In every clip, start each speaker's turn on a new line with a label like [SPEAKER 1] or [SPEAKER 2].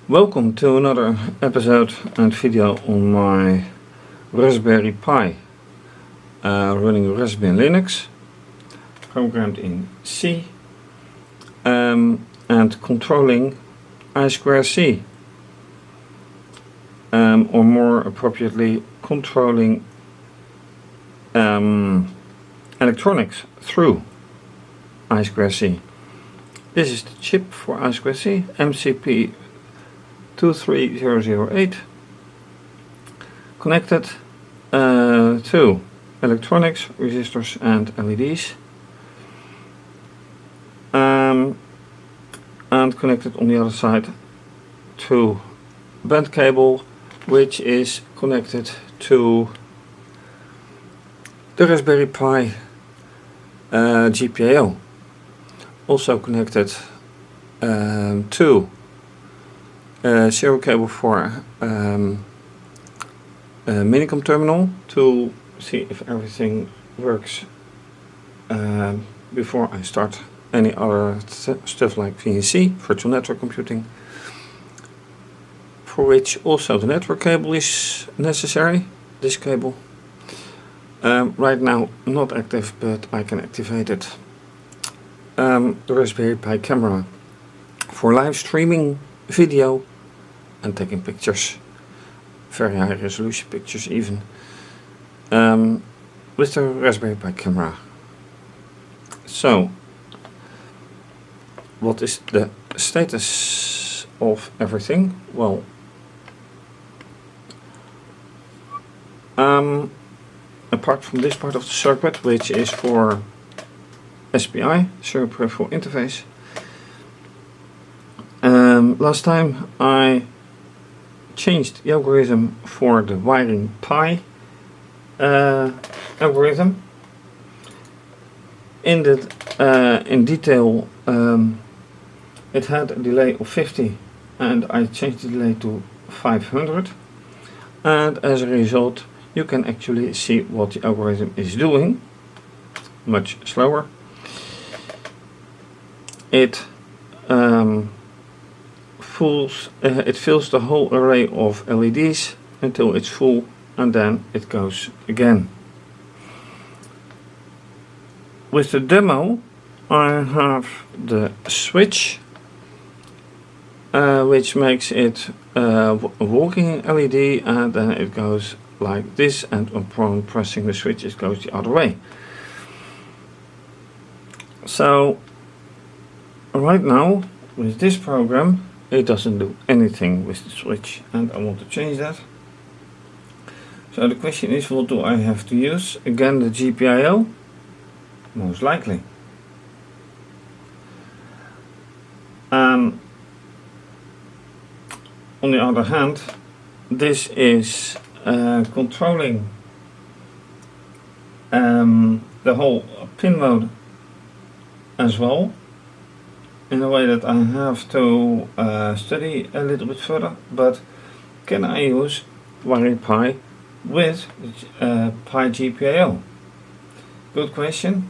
[SPEAKER 1] Welcome to another episode and video on my Raspberry Pi running Raspbian Linux, programmed in C and controlling I2C, or more appropriately controlling electronics through I2C. This is the chip for I2C, MCP 23008, connected to electronics, resistors and LEDs, and connected on the other side to band cable, which is connected to the Raspberry Pi GPIO, also connected to serial cable for minicom terminal to see if everything works before I start any other stuff like VNC, virtual network computing, for which also the network cable is necessary, this cable. Right now not active, but I can activate it. The Raspberry Pi camera for live streaming video and taking pictures, very high resolution pictures even, with the Raspberry Pi camera. So, what is the status of everything? Well, apart from this part of the circuit, which is for SPI, serial peripheral interface, last time I changed the algorithm for the wiringpi algorithm. In detail, it had a delay of 50 and I changed the delay to 500, and as a result you can actually see what the algorithm is doing, much slower. It fills the whole array of LEDs until it's full, and then it goes again. With the demo I have the switch, which makes it a walking LED, and then it goes like this, and upon pressing the switch it goes the other way. So right now with this program it doesn't do anything with the switch, and I want to change that. So the question is, what do I have to use? Again, the GPIO? Most likely. On the other hand, this is controlling the whole pin mode as well, in a way that I have to study a little bit further. But can I use wiringpi with Pi GPIO? Good question,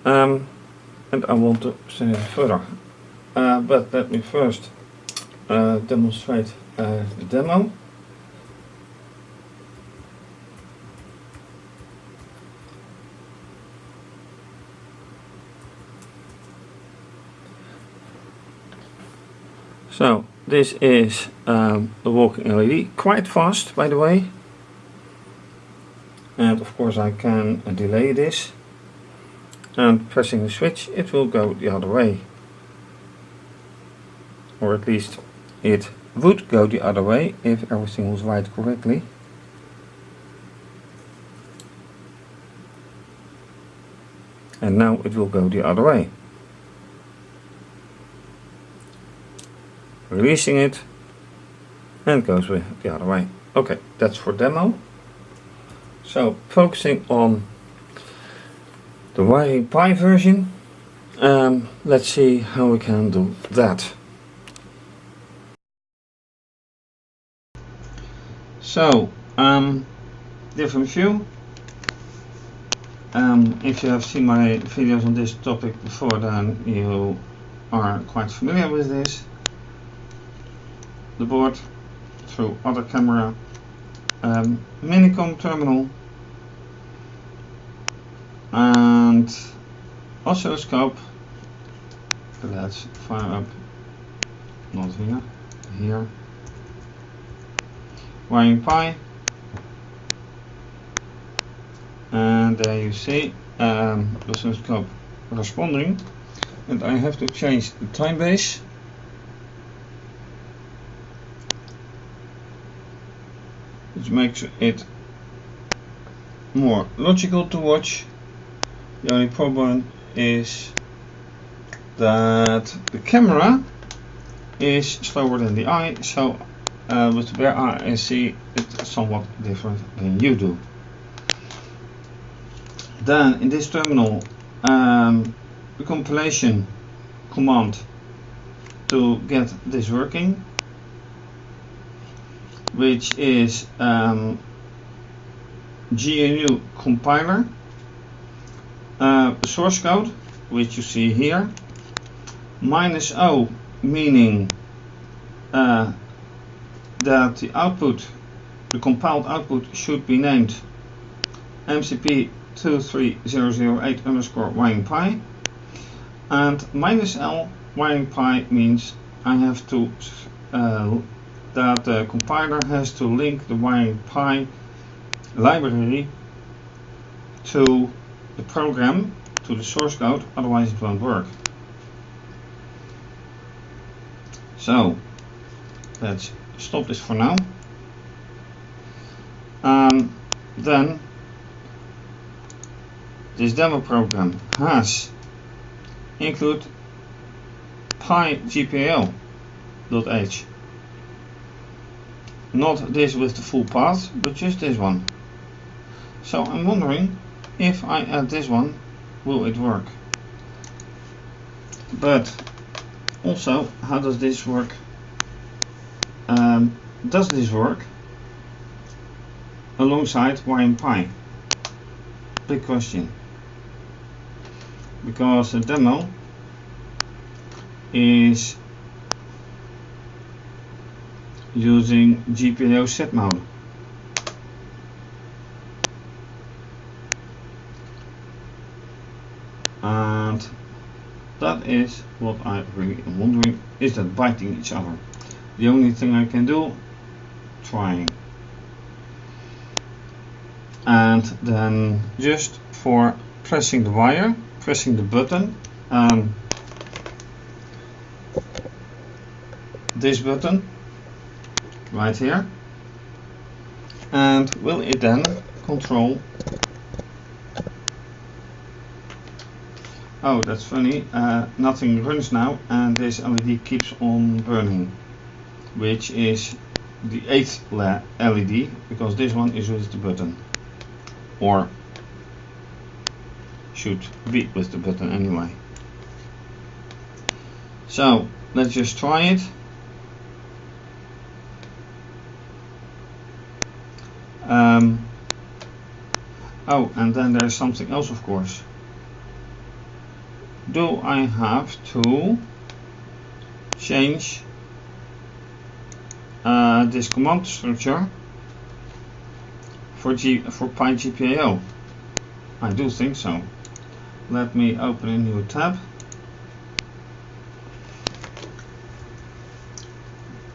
[SPEAKER 1] and I want to study it further. But let me first demonstrate the demo. So this is a walking LED, quite fast by the way, and of course I can delay this, and pressing the switch it will go the other way, or at least it would go the other way if everything was wired correctly. And now it will go the other way. Releasing it, and it goes the other way. Okay, that's for demo. So focusing on the wiringpi version, let's see how we can do that. So, different view. If you have seen my videos on this topic before, then you are quite familiar with this. the board through other camera, minicom terminal, and oscilloscope. Let's fire up, not here, here, wiringpi, and there you see the oscilloscope responding, and I have to change the time base. Which makes it more logical to watch. The only problem is that the camera is slower than the eye, so with the bare eye I see it somewhat different than you do. Then in this terminal, the compilation command to get this working, which is GNU compiler, source code, which you see here, -O meaning that the output, the compiled output, should be named MCP 23008_wiringpi, and -L wiringpi means I have to that the compiler has to link the wiringpi library to the program, to the source code, otherwise it won't work. So let's stop this for now. Then this demo program has include pigpio.h. Not this with the full path, but just this one. So I'm wondering if I add this one, will it work? But also, how does this work? Does this work alongside wiringpi? Big question. Because the demo is using GPIO set mode. And that is what I really am wondering, is that biting each other? The only thing I can do, trying. And then just for pressing the wire, pressing the button, this button right here, and will it then control? Oh, that's funny, nothing runs now and this LED keeps on burning, which is the 8th LED, because this one is with the button, or should be with the button anyway. So let's just try it. Oh, and then there's something else, of course. Do I have to change this command structure for pigpio? I do think so. Let me open a new tab.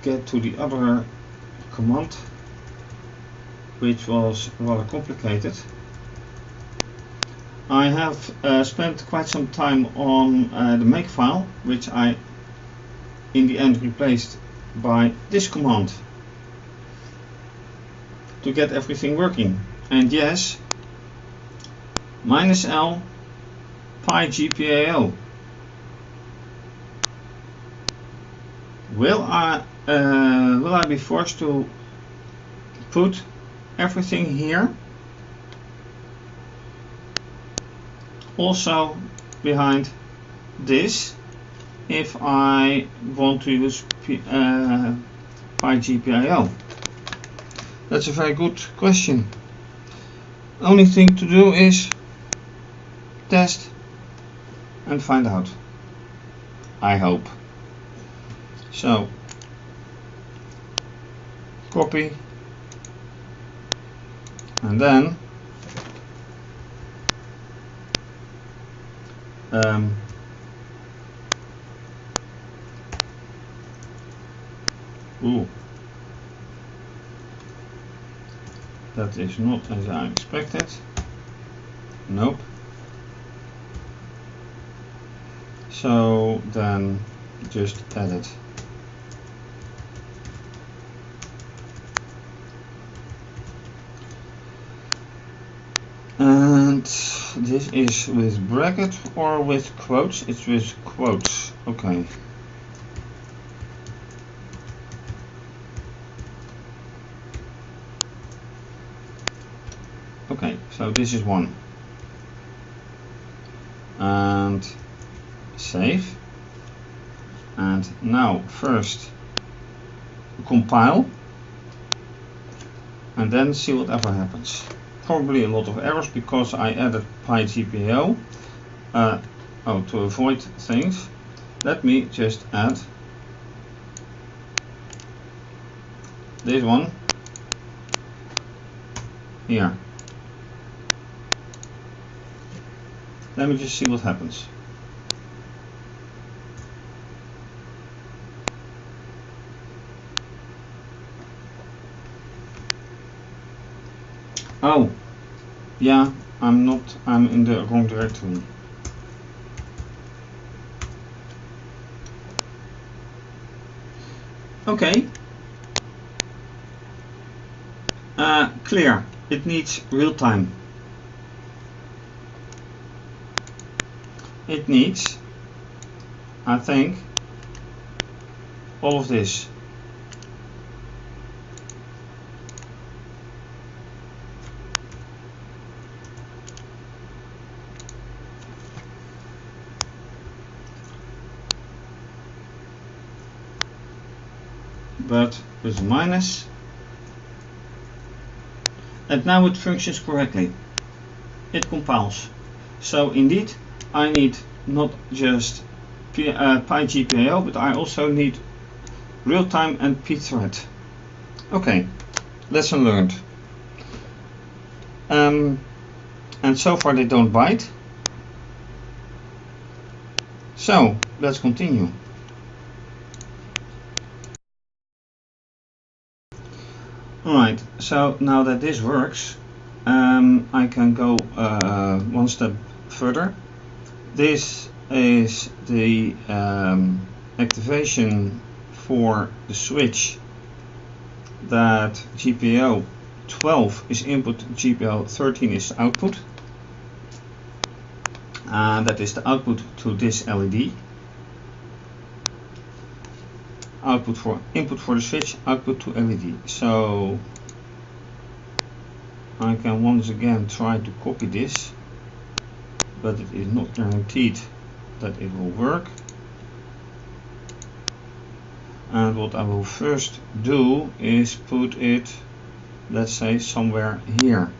[SPEAKER 1] Get to the other command, which was rather complicated. I have spent quite some time on the make file, which I in the end replaced by this command to get everything working. And yes, -L pigpio. Will I be forced to put everything here? Also behind this, if I want to use pigpio? That's a very good question. Only thing to do is test and find out, I hope. So copy, and then that is not as I expected. Nope. So then just edit. And this is with bracket or with quotes? It's with quotes. Okay. Okay, so this is one. And save. And now first compile. And then see whatever happens. Probably a lot of errors because I added pigpio. To avoid things, let me just add this one here. Let me just see what happens. Oh, yeah, I'm in the wrong directory. Okay. Clear. It needs real time. It needs, I think, all of this. But with a minus, and now it functions correctly. It compiles. So indeed, I need not just pigpio, but I also need real-time and pthread. Okay, lesson learned. And so far they don't bite. So let's continue. Alright, so now that this works, I can go one step further. This is the activation for the switch that GPIO 12 is input, GPIO 13 is output. And that is the output to this LED. Input for the switch, output to LED. So I can once again try to copy this, but it is not guaranteed that it will work. And what I will first do is put it, let's say, somewhere here.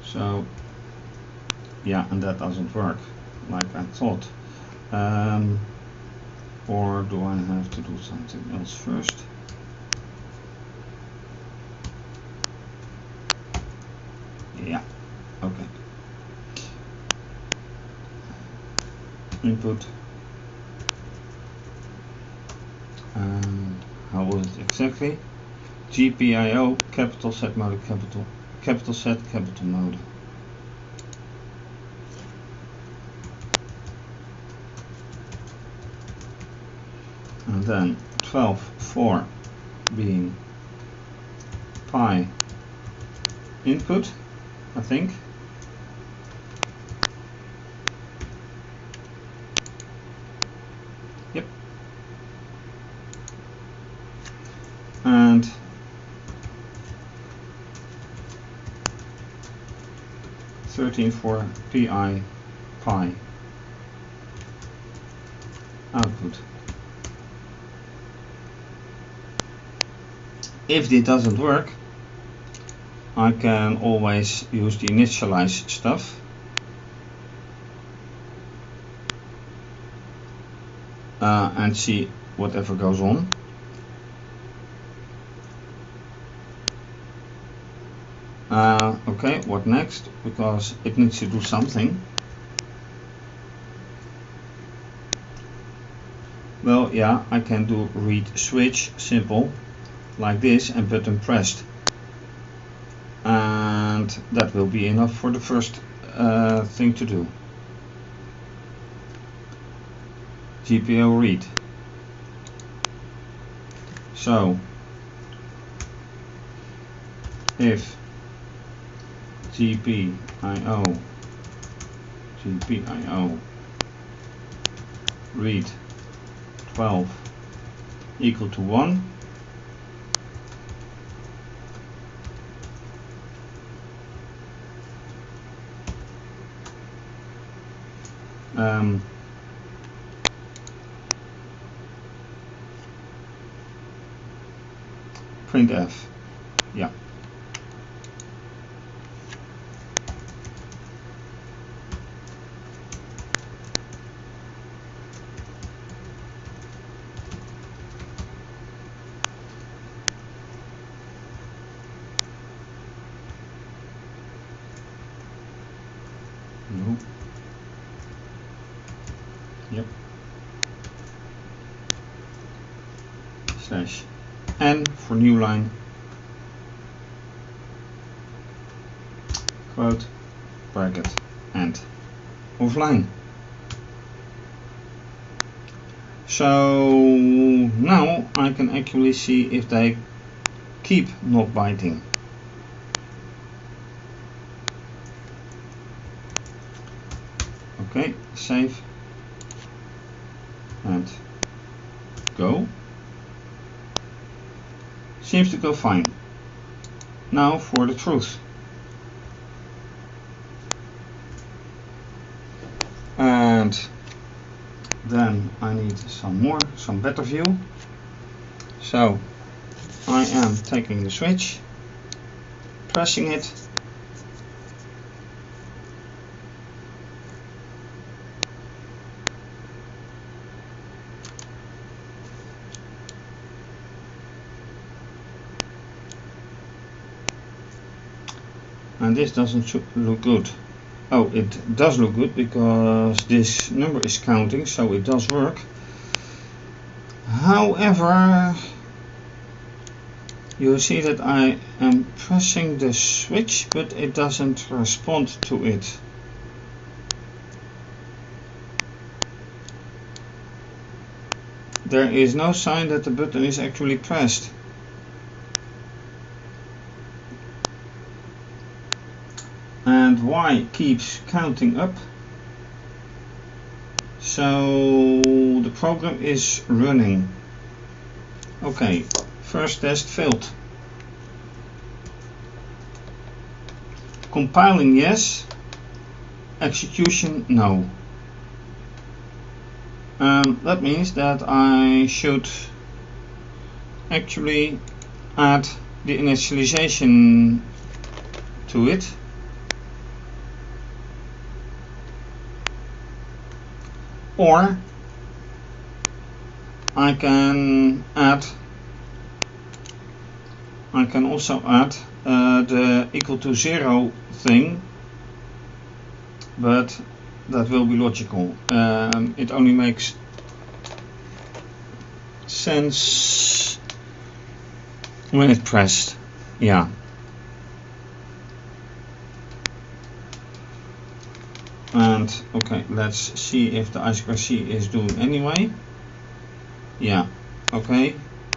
[SPEAKER 1] So yeah, and that doesn't work like I thought. Or do I have to do something else first? Yeah, okay. Input. How was it exactly? GPIO, capital set mode, capital set, capital mode. And then 12.4 being pi input, I think. Yep. And for pi output. If it doesn't work, I can always use the initialize stuff. and see whatever goes on. Okay, what next? Because it needs to do something. Well, yeah, I can do read switch, simple, like this, and button pressed. And that will be enough for the first thing to do. GPIO read. So, if GPIO read 12 equal to 1, printf, yeah. No. Yep. Slash n for new line, quote, bracket, end of line. So now I can actually see if they keep not biting. Okay, save and go. Seems to go fine. Now for the truth. And then I need some better view. So I am taking the switch, pressing it, and this doesn't look good. Oh, it does look good because this number is counting, so it does work. However, you see that I am pressing the switch, but it doesn't respond to it. There is no sign that the button is actually pressed. And Y keeps counting up. So the program is running. Okay, first test failed. Compiling yes, execution no. That means that I should actually add the initialization to it. Or I can also add the equal to 0 thing, but that will be logical. It only makes sense when it's pressed. Yeah. And okay, let's see if the I2C is doing anyway. Yeah, okay,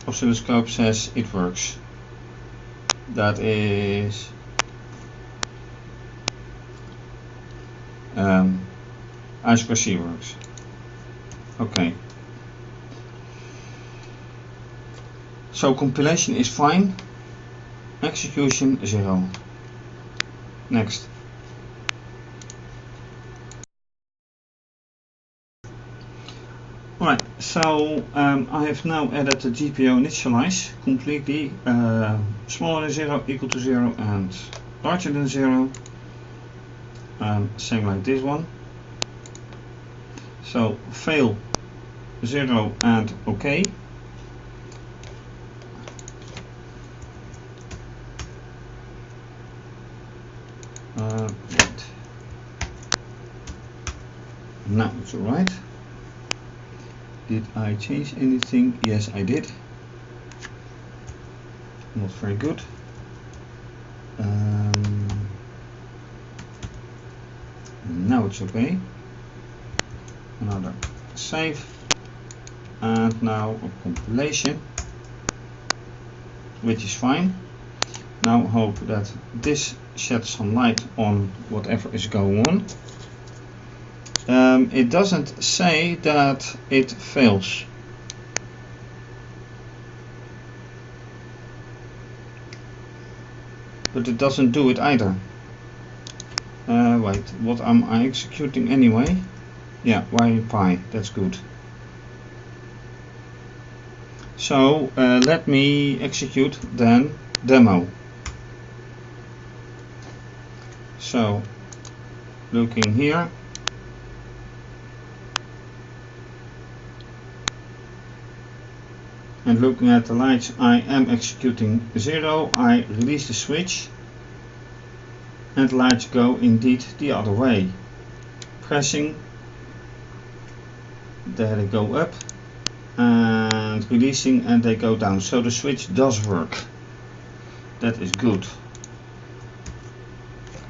[SPEAKER 1] oscilloscope says it works. That is I2C works. Okay, so compilation is fine, execution 0. Next. Alright, so I have now added the GPIO initialize completely, smaller than 0, equal to 0, and larger than 0. Same like this one. So fail 0 and OK. Wait. Now it's alright. Did I change anything? Yes, I did. Not very good. Now it's okay. Another save. And now a compilation, which is fine. Now hope that this sheds some light on whatever is going on. It doesn't say that it fails. But it doesn't do it either. Wait, what am I executing anyway? Yeah, wiringpi, that's good. So let me execute then demo. So looking here, and looking at the lights, I am executing 0. I release the switch and the lights go indeed the other way. Pressing, there they go up, and releasing and they go down. So the switch does work. That is good.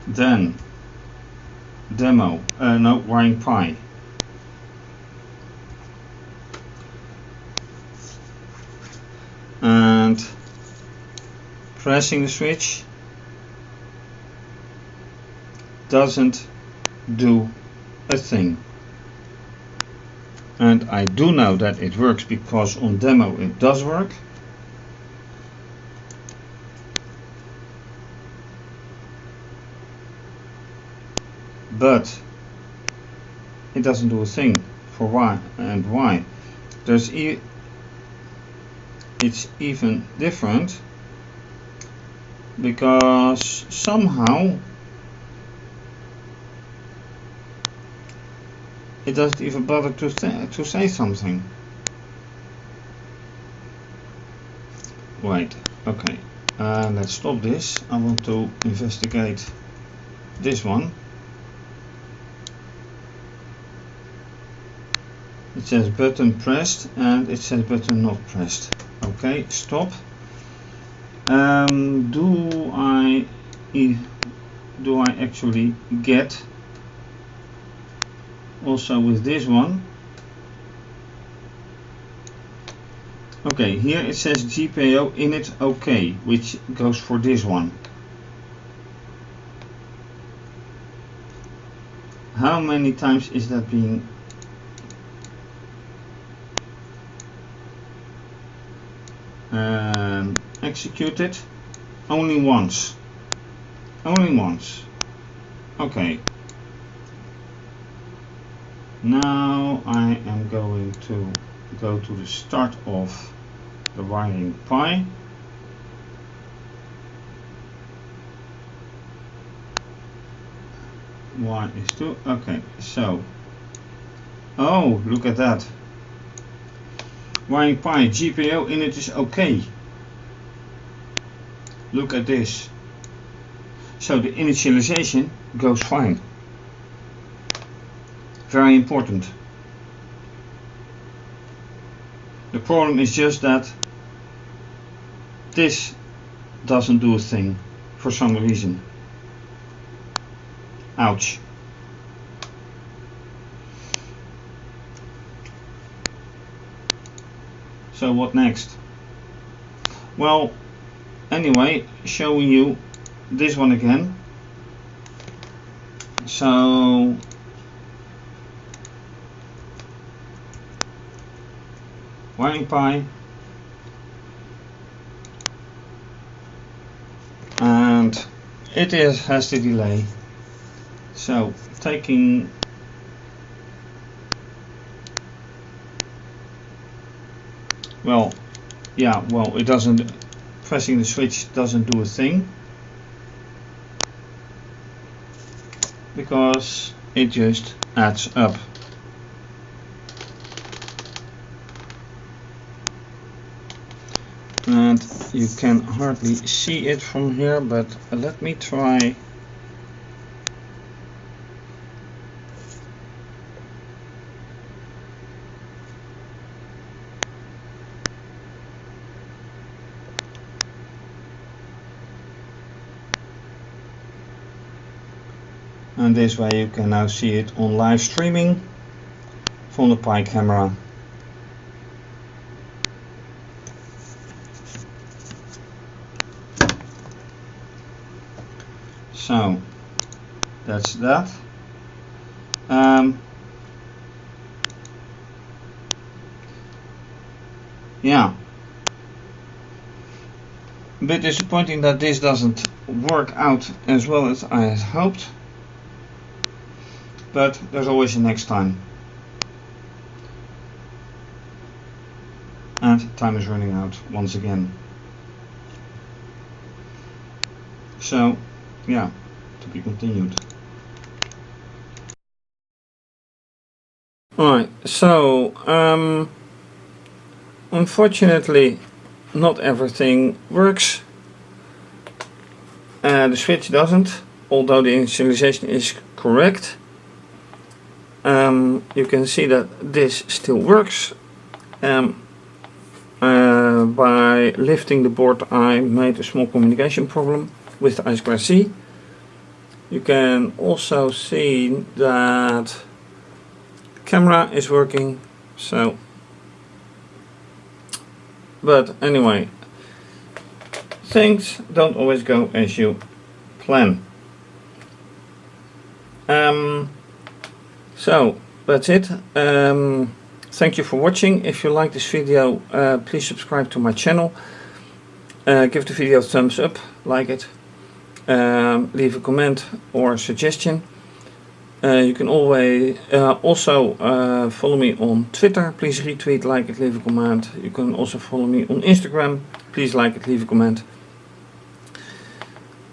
[SPEAKER 1] Then demo, no, wiringpi. And pressing the switch doesn't do a thing. And I do know that it works because on demo it does work. But it doesn't do a thing. For why and why? It's even different because somehow it doesn't even bother to say something. Wait, okay, let's stop this. I want to investigate this one. It says button pressed and it says button not pressed. Okay, stop. Do I actually get also with this one? Okay, here it says GPIO init OK, which goes for this one. How many times is that being executed? Only once. Only once. Okay. Now I am going to go to the start of the wiringpi. Y is 2. Okay, so. Oh, look at that. wiringpi GPIO init is okay. Look at this. So the initialization goes fine. Very important. The problem is just that this doesn't do a thing for some reason. Ouch. So what next? Well, anyway, showing you this one again. So wiringpi, and it has the delay. So taking it doesn't, pressing the switch doesn't do a thing because it just adds up. You can hardly see it from here, but let me try. And this way you can now see it on live streaming from the Pi camera. So that's that. Yeah, a bit disappointing that this doesn't work out as well as I had hoped, but there's always a next time. And time is running out once again. So yeah, to be continued. Alright, so unfortunately not everything works. The switch doesn't, although the initialization is correct. You can see that this still works. By lifting the board I made a small communication problem with the I2C. You can also see that camera is working, so but anyway, things don't always go as you plan. So that's it. Thank you for watching. If you like this video, please subscribe to my channel. Give the video a thumbs up, like it. Leave a comment or suggestion. You can always also follow me on Twitter. Please retweet, like it, leave a comment. You can also follow me on Instagram. Please like it, leave a comment.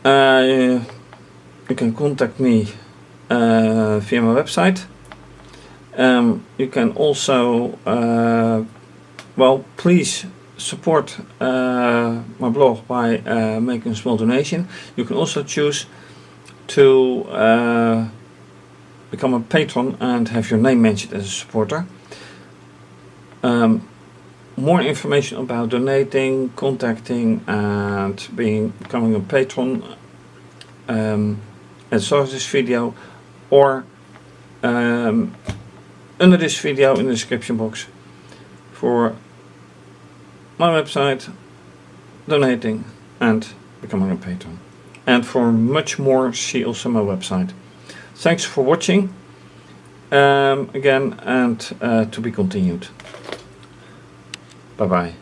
[SPEAKER 1] You can contact me via my website. You can also, well, please support my blog by making a small donation. You can also choose to become a patron and have your name mentioned as a supporter. More information about donating, contacting and becoming a patron as well as this video, or under this video in the description box for my website, donating and becoming a patron. And for much more, see also my website. Thanks for watching again, and to be continued. Bye bye.